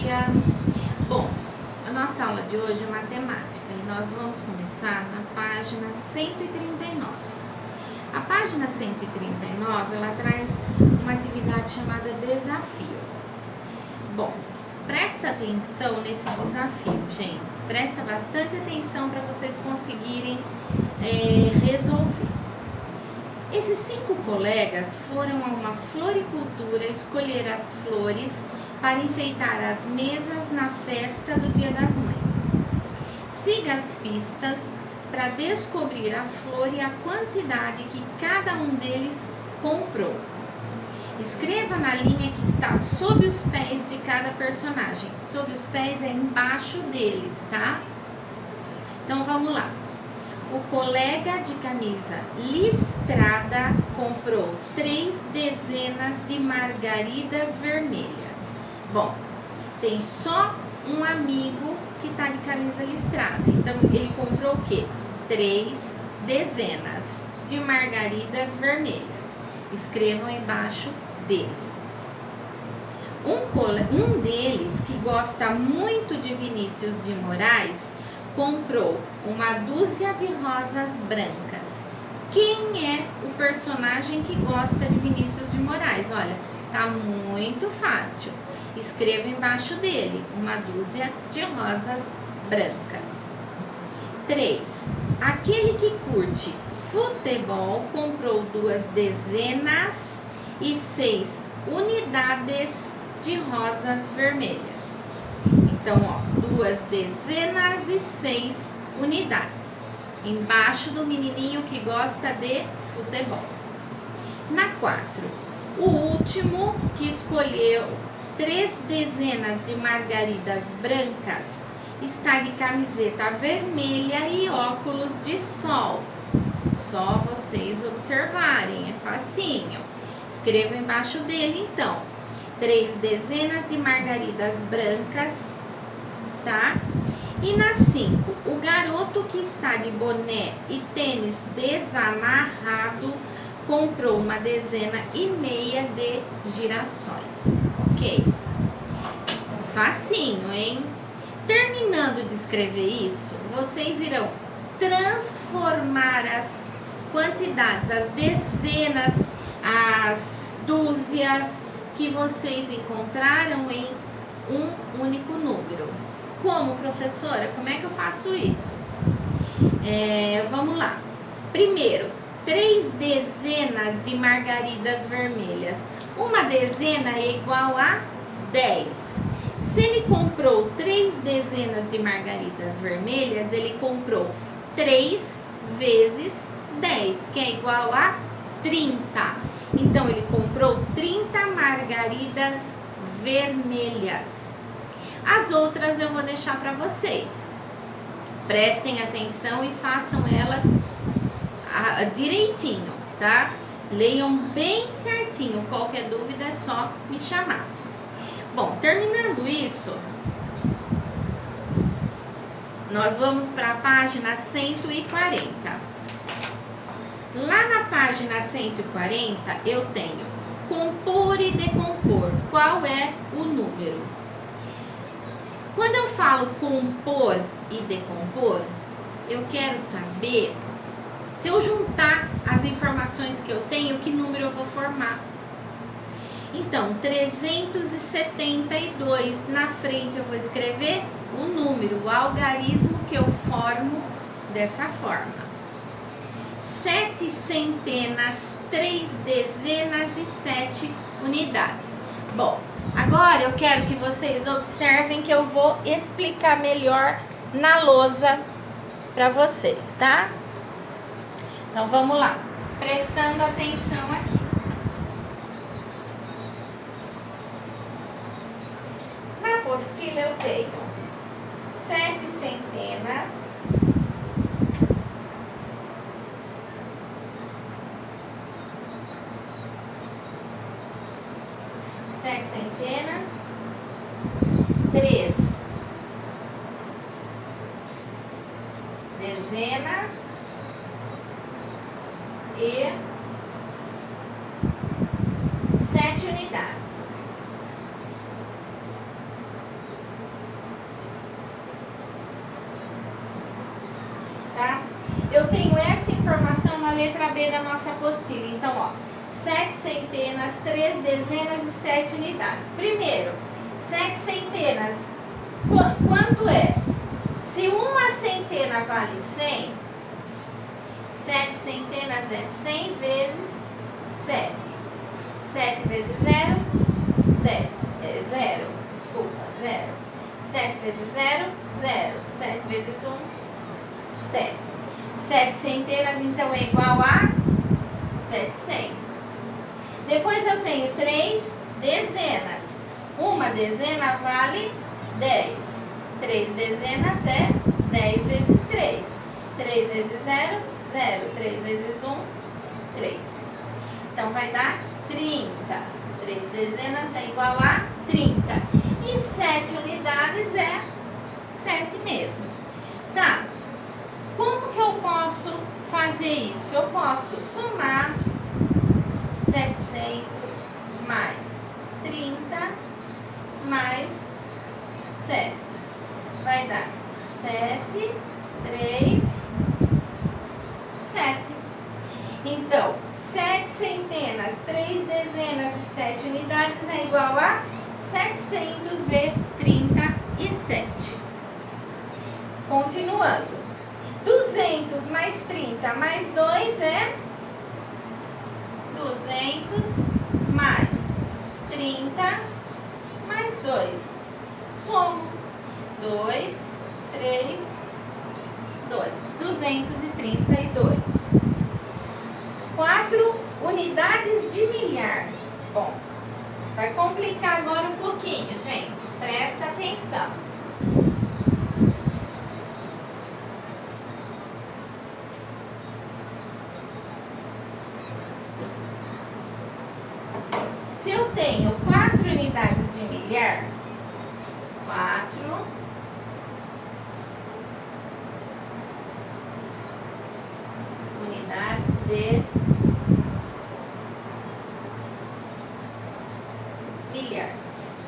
dia! Bom, a nossa aula de hoje é matemática e nós vamos começar na página 139. A página 139, ela traz uma atividade chamada desafio. Bom, presta atenção nesse desafio, gente. Presta bastante atenção para vocês conseguirem resolver. Esses 5 colegas foram a uma floricultura escolher as flores para enfeitar as mesas na festa do Dia das Mães. Siga as pistas para descobrir a flor e a quantidade que cada um deles comprou. Escreva na linha que está sob os pés de cada personagem. Sob os pés é embaixo deles, tá? Então vamos lá. O colega de camisa listrada comprou 3 dezenas de margaridas vermelhas. Bom, tem só um amigo que tá de camisa listrada. Então, ele comprou o quê? 3 dezenas de margaridas vermelhas. Escrevam embaixo dele. Um deles, que gosta muito de Vinícius de Moraes, comprou uma dúzia de rosas brancas. Quem é o personagem que gosta de Vinícius de Moraes? Olha, tá muito fácil. Escreva embaixo dele, uma dúzia de rosas brancas. 3. Aquele que curte futebol comprou 2 dezenas e 6 unidades de rosas vermelhas. Então, ó, 2 dezenas e 6 unidades. Embaixo do menininho que gosta de futebol. Na 4, o último que escolheu 3 dezenas de margaridas brancas está de camiseta vermelha e óculos de sol. Só vocês observarem, é facinho. Escreva embaixo dele, então. 3 dezenas de margaridas brancas, tá? E na 5, o garoto que está de boné e tênis desamarrado comprou 1,5 dezena de girassóis. Ok? Facinho, hein? Terminando de escrever isso, vocês irão transformar as quantidades, as dezenas, as dúzias que vocês encontraram em um único número. Como, professora? Como é que eu faço isso? Vamos lá. Primeiro, 3 dezenas de margaridas vermelhas. 1 dezena é igual a 10. Se ele comprou 3 dezenas de margaridas vermelhas, ele comprou 3 vezes 10, que é igual a 30. Então, ele comprou 30 margaridas vermelhas. As outras eu vou deixar para vocês. Prestem atenção e façam elas direitinho, tá? Leiam bem certinho. Qualquer dúvida é só me chamar. Bom, terminando isso, nós vamos para a página 140. Lá na página 140 eu tenho compor e decompor. Qual é o número? Quando eu falo compor e decompor, eu quero saber, se eu juntar as informações que eu tenho, que número eu vou formar. Então, 372, na frente eu vou escrever o número, o algarismo que eu formo dessa forma. 7 centenas, 3 dezenas e 7 unidades. Bom, agora eu quero que vocês observem que eu vou explicar melhor na lousa para vocês, tá? Então vamos lá, prestando atenção aqui. Na apostila eu tenho 7 centenas, 3 dezenas e 7 unidades. letra B da nossa apostila. Então, ó, 7 centenas, 3 dezenas e 7 unidades. Primeiro, 7 centenas, quanto é? Se uma centena vale 100, 7 centenas é 100 vezes 7. 7 vezes 0, 7. 0. Desculpa, 0. 7 vezes 0, 0. 7 vezes 1, 7. 7 centenas, então, é igual a 700. Depois eu tenho 3 dezenas. Uma dezena vale 10. 3 dezenas é 10 vezes 3. 3 vezes 0, 0. 3 vezes 1, 3. Então, vai dar 30. 3 dezenas é igual a 30. E 7 unidades é 7 mesmo. Tá. Como que eu posso fazer isso? Eu posso somar 700 mais 30 mais 7. Vai dar 7, 3, 7. Então, 7 centenas, 3 dezenas e 7 unidades é igual a 737. Continuando. 200 mais 30 mais 2 é 200 mais 30 mais 2. Somo. 2, 3, 2. 232. 4 unidades de milhar. Bom, vai complicar agora um pouquinho, gente. Presta atenção. Se eu tenho 4 unidades de milhar, 4 unidades de milhar.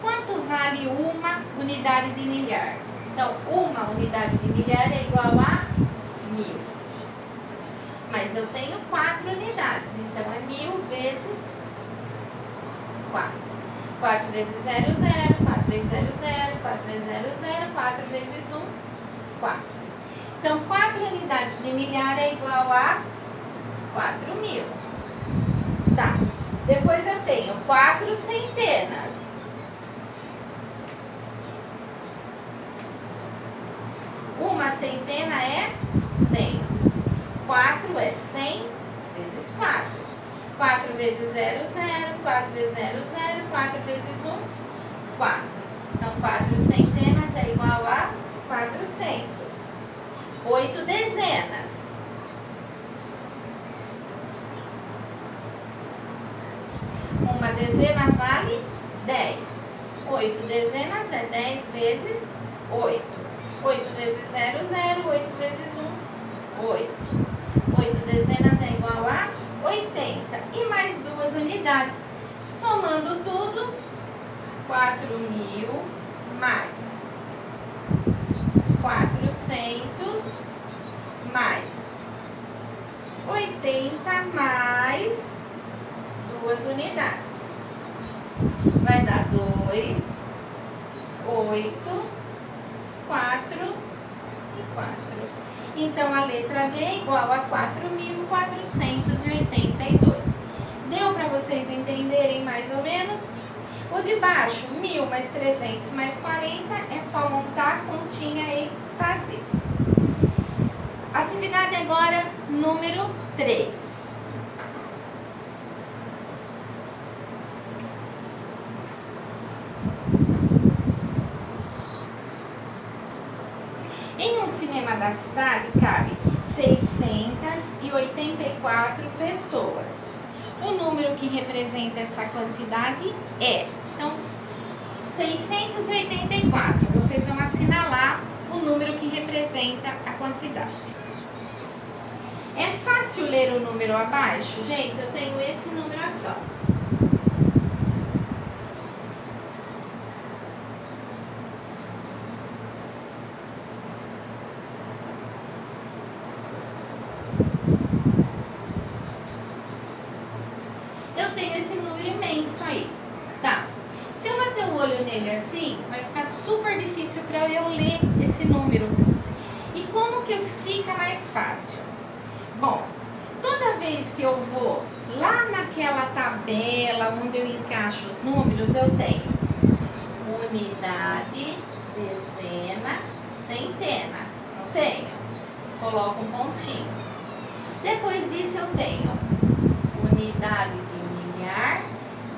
Quanto vale uma unidade de milhar? Então, uma unidade de milhar é igual a 1000. Mas eu tenho 4 unidades, então é 1000 vezes 4. 4 vezes 0, 0. 4 vezes 0, 0. 4 vezes 0, 0. 4 vezes 1, 4. Então, 4 unidades de milhar é igual a 4.000. Tá. Depois eu tenho 4 centenas. Uma centena é 100. 4 é 100 vezes 4. 4 vezes 0, 0. 4 vezes 0, 0. 4 vezes 1, 4. Então, 4 centenas é igual a 400. 8 dezenas. Uma dezena vale 10. 8 dezenas é 10 vezes 8. 8 vezes 0, 0. 8 vezes 1, 8. 8 dezenas é igual a 80. E mais 2 unidades. Somando tudo, 4.000 mais 400 mais 80 mais 2 unidades. Vai dar 2, 8, 4 e 4. Então, a letra D é igual a 4.482. Deu para vocês entenderem mais ou menos? O de baixo, 1.000 mais 300 mais 40, é só montar a continha e fazer. Atividade agora número 3. Em um cinema da cidade cabe 684 pessoas. O número que representa essa quantidade é, então, 684. Vocês vão assinalar o número que representa a quantidade. É fácil ler o número abaixo? Gente, eu tenho esse número aqui, ó. nele assim, vai ficar super difícil para eu ler esse número. E como que fica mais fácil? Bom, toda vez que eu vou lá naquela tabela onde eu encaixo os números, eu tenho unidade, dezena, centena. Não tenho? Coloco um pontinho. Depois disso eu tenho unidade de milhar,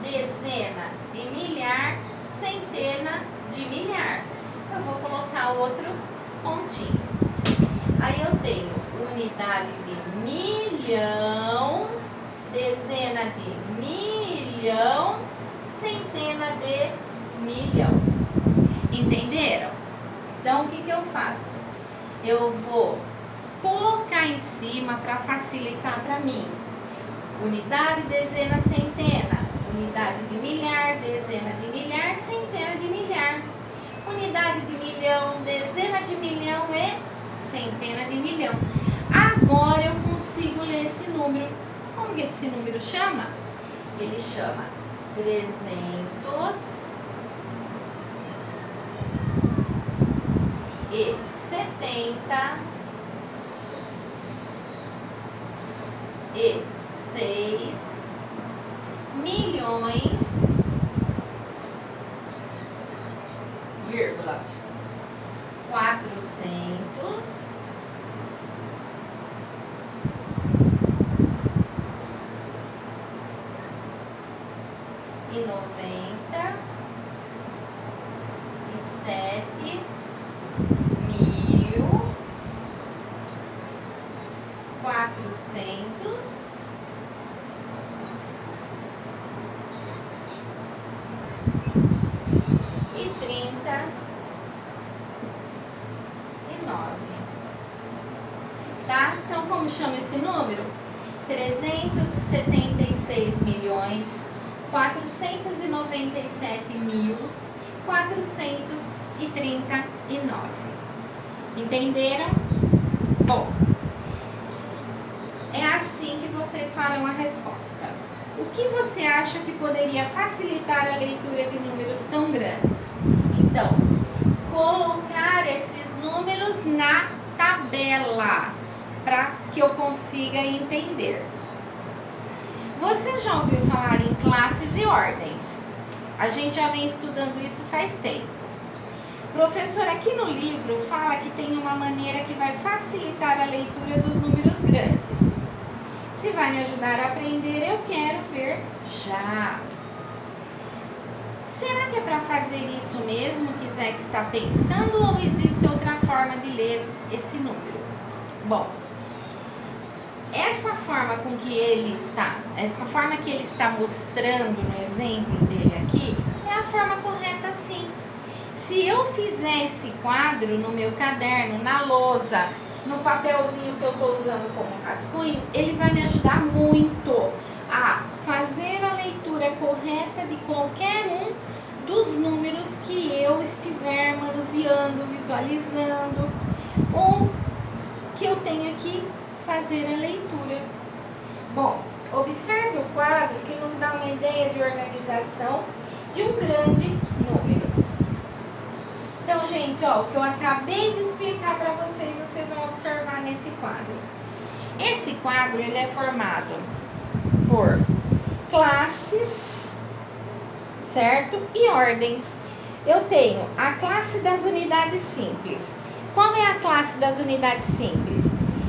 dezena de milhar, centena de milhar. Eu vou colocar outro pontinho. Aí eu tenho unidade de milhão, dezena de milhão, centena de milhão. Entenderam? Então, o que eu faço? Eu vou colocar em cima para facilitar para mim. Unidade, dezena, centena. Unidade de milhar, dezena de milhar, centena de milhar. Unidade de milhão, dezena de milhão e centena de milhão. Agora eu consigo ler esse número. Como que esse número chama? Ele chama 376 milhões, vírgula, 400 e 97 mil 400 e 39. Tá? Então, como chama esse número? 376 milhões 497 mil 439. Entenderam? Bom, é assim que vocês farão a resposta. O que você acha que poderia facilitar a leitura de números tão grandes? Então, colocar esses números na tabela para que eu consiga entender. Você já ouviu falar em classes e ordens? A gente já vem estudando isso faz tempo. Professor, aqui no livro fala que tem uma maneira que vai facilitar a leitura dos números grandes. Se vai me ajudar a aprender, eu quero ver já. Será que é para fazer isso mesmo que Zé está pensando ou existe outra forma de ler esse número? Bom, essa forma com que ele está, essa forma que ele está mostrando no exemplo dele aqui, é a forma correta sim. Se eu fizer esse quadro no meu caderno, na lousa, no papelzinho que eu estou usando como rascunho, ele vai me ajudar muito a fazer a leitura correta de qualquer um dos números que eu estiver manuseando, visualizando, ou que eu tenha que fazer a leitura. Bom, observe o quadro que nos dá uma ideia de organização de um grande número. Então, gente, ó, o que eu acabei de explicar para vocês, vocês vão observar nesse quadro. Esse quadro, ele é formado por classes, certo? E ordens. Eu tenho a classe das unidades simples. Qual é a classe das unidades simples?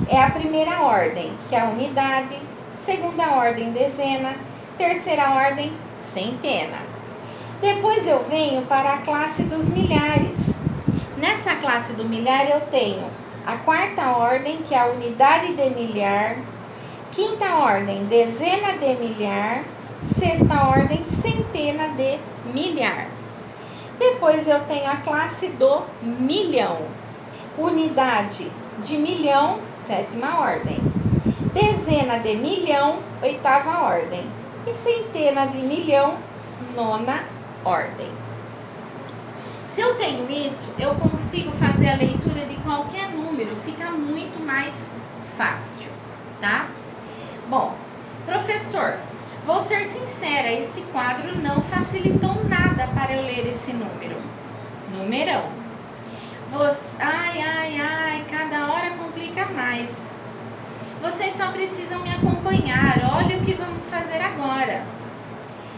É a primeira ordem, que é a unidade, segunda ordem, dezena, terceira ordem, centena. Depois eu venho para a classe dos milhares. Nessa classe do milhar eu tenho a quarta ordem, que é a unidade de milhar, quinta ordem, dezena de milhar, sexta ordem, centena de milhar. Depois eu tenho a classe do milhão, unidade de milhão, sétima ordem, dezena de milhão, oitava ordem, e centena de milhão, nona ordem. Se eu tenho isso, eu consigo fazer a leitura de qualquer número, fica muito mais fácil, tá? Bom, professor, vou ser sincera, esse quadro não facilitou nada para eu ler esse número? Numerão. Ai, cada hora complica mais. Vocês só precisam me acompanhar. Olha o que vamos fazer agora.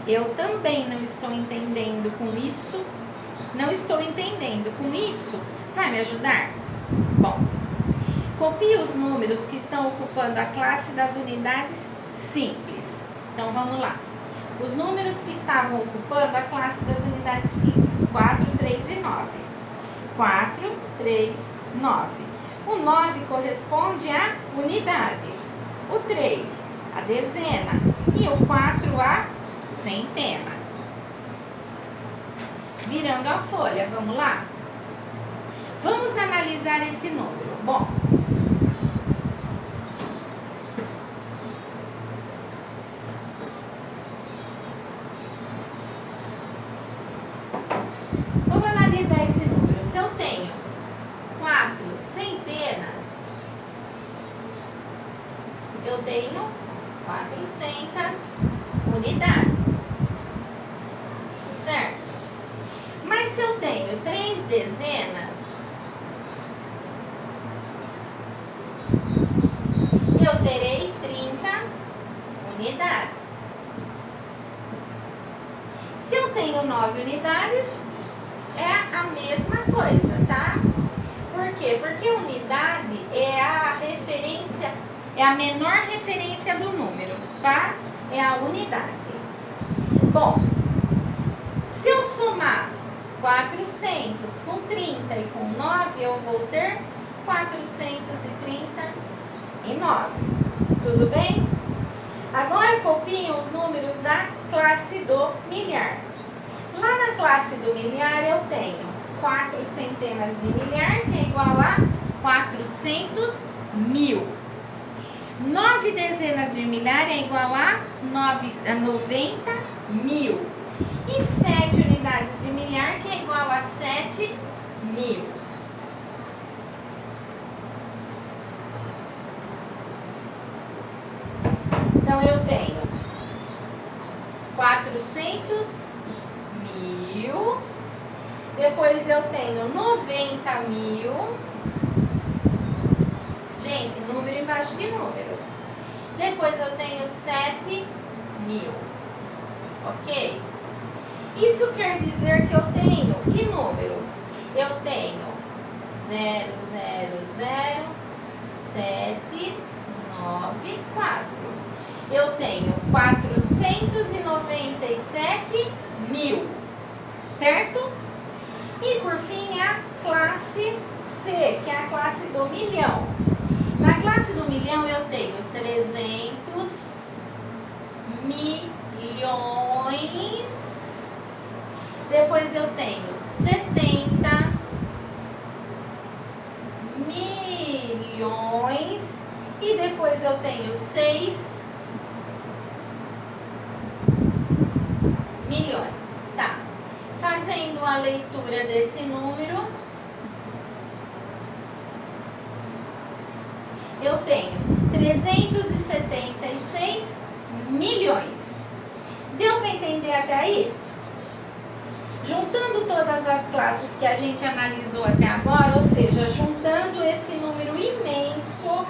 Eu também não estou entendendo com isso. Não estou entendendo com isso. Vai me ajudar? Bom, copie os números que estão ocupando a classe das unidades simples. Então, vamos lá. Os números que estavam ocupando a classe das unidades simples. 4, 3 e 9. 4, 3, 9. O 9 corresponde à unidade. O 3, a dezena. E o 4, a centena. Virando a folha, vamos lá? Vamos analisar esse número. Bom, vamos analisar esse número. Se eu tenho 4 centenas, eu tenho 400 unidades. Certo? Mas se eu tenho 3 dezenas, eu terei 30 unidades. Se eu tenho 9 unidades, é a mesma coisa, tá? Por quê? Porque unidade é a referência, é a menor referência do número, tá? É a unidade. Bom, se eu somar 400 com 30 e com 9, eu vou ter 439. Tudo bem? Agora copiem os números da classe do milhar. Lá na classe do milhar eu tenho 4 centenas de milhar, que é igual a 400 mil. 9 dezenas de milhar é igual a 90 mil. E 7 unidades de milhar, que é igual a 7 mil. Então, eu tenho 400 mil. Depois eu tenho 90 mil. Gente, número embaixo de número. Depois eu tenho 7 mil. Ok? Isso quer dizer que eu tenho que número? Eu tenho 0,00794. Eu tenho 497 mil, certo? E por fim a classe C, que é a classe do milhão. Na classe do milhão eu tenho 300 milhões. Depois eu tenho 70 milhões. E depois eu tenho 6 milhões. Tá. Fazendo a leitura desse número, eu tenho 376 milhões. Deu para entender até aí? Juntando todas as classes que a gente analisou até agora, ou seja, juntando esse número imenso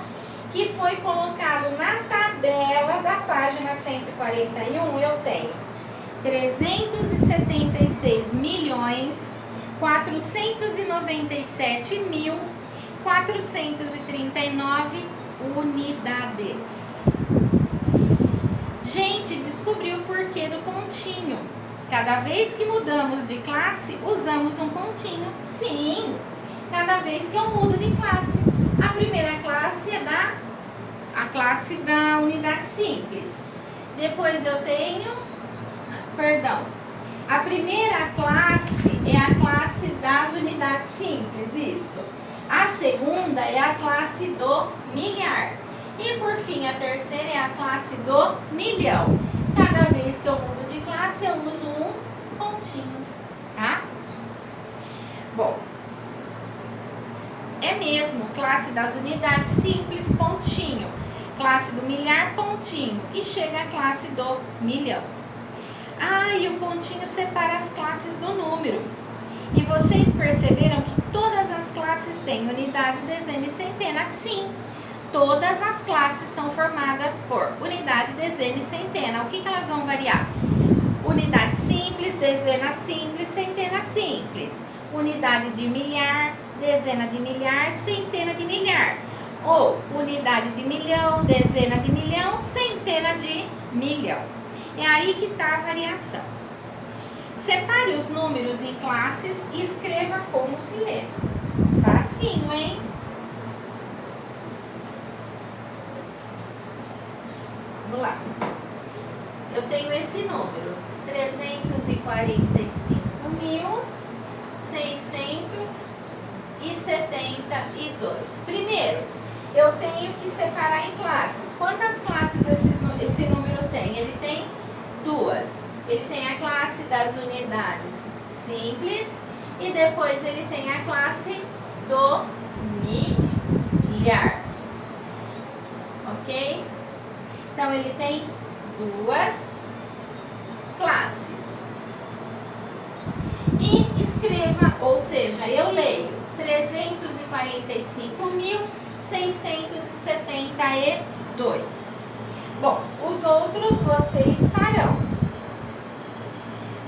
que foi colocado na tabela da página 141, eu tenho 376 milhões 497 mil 439 unidades. Gente, descobriu o porquê do pontinho. Cada vez que mudamos de classe, usamos um pontinho. Sim, cada vez que eu mudo de classe. A primeira classe é a classe da unidade simples. Depois eu tenho, a primeira classe é a classe das unidades simples, isso. A segunda é a classe do milhar. E por fim, a terceira é a classe do milhão. Cada vez que eu mudo de classe, eu uso um pontinho, tá? Bom, é mesmo, classe das unidades simples, pontinho. Classe do milhar, pontinho. E chega a classe do milhão. Ah, e o pontinho separa as classes do número. E vocês perceberam que todas as classes têm unidade, dezena e centena? Sim, todas as classes são formadas por unidade, dezena e centena. O que elas vão variar? Unidade simples, dezena simples, centena simples. Unidade de milhar, dezena de milhar, centena de milhar. Ou unidade de milhão, dezena de milhão, centena de milhão. É aí que está a variação. Separe os números em classes e escreva como se lê. Facinho, hein? Vamos lá. Eu tenho esse número, 345.672. Primeiro, eu tenho que separar em classes. Quantas classes esse número tem? Ele tem duas. Ele tem a classe das unidades simples e depois ele tem a classe do milhar. Ok? Então, ele tem duas classes. E escreva, ou seja, eu leio 345.672. Bom, os outros vocês farão.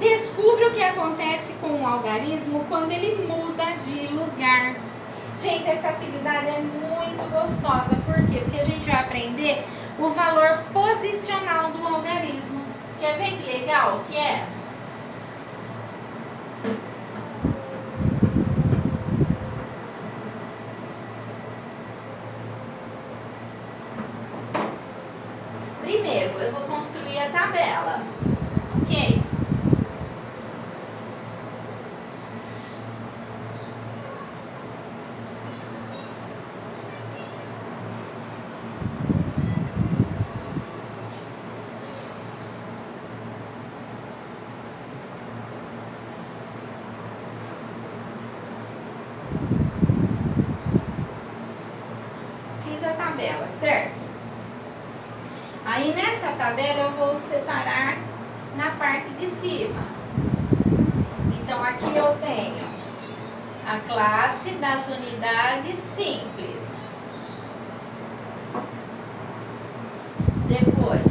Descubra o que acontece com o algarismo quando ele muda de lugar. Gente, essa atividade é muito gostosa. Por quê? Porque a gente vai aprender o valor posicional do algarismo. Quer ver que legal que é? Primeiro, eu vou construir a tabela, ok? Fiz a tabela, certo? Aí nessa tabela eu vou separar na parte de cima. Então aqui eu tenho a classe das unidades simples. Depois,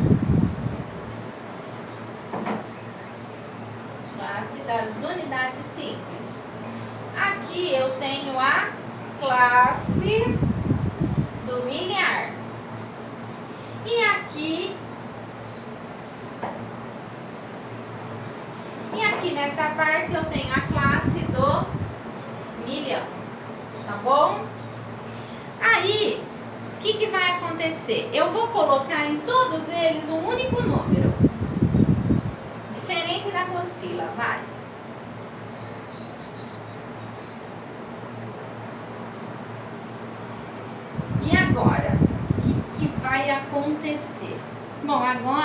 classe das unidades simples. Aqui eu tenho a classe do milhar. E aqui nessa parte eu tenho a classe do milhão, tá bom? Aí, o que vai acontecer? Eu vou colocar em todos eles um único número, diferente da apostila, vai. E agora, o que vai acontecer? Bom, agora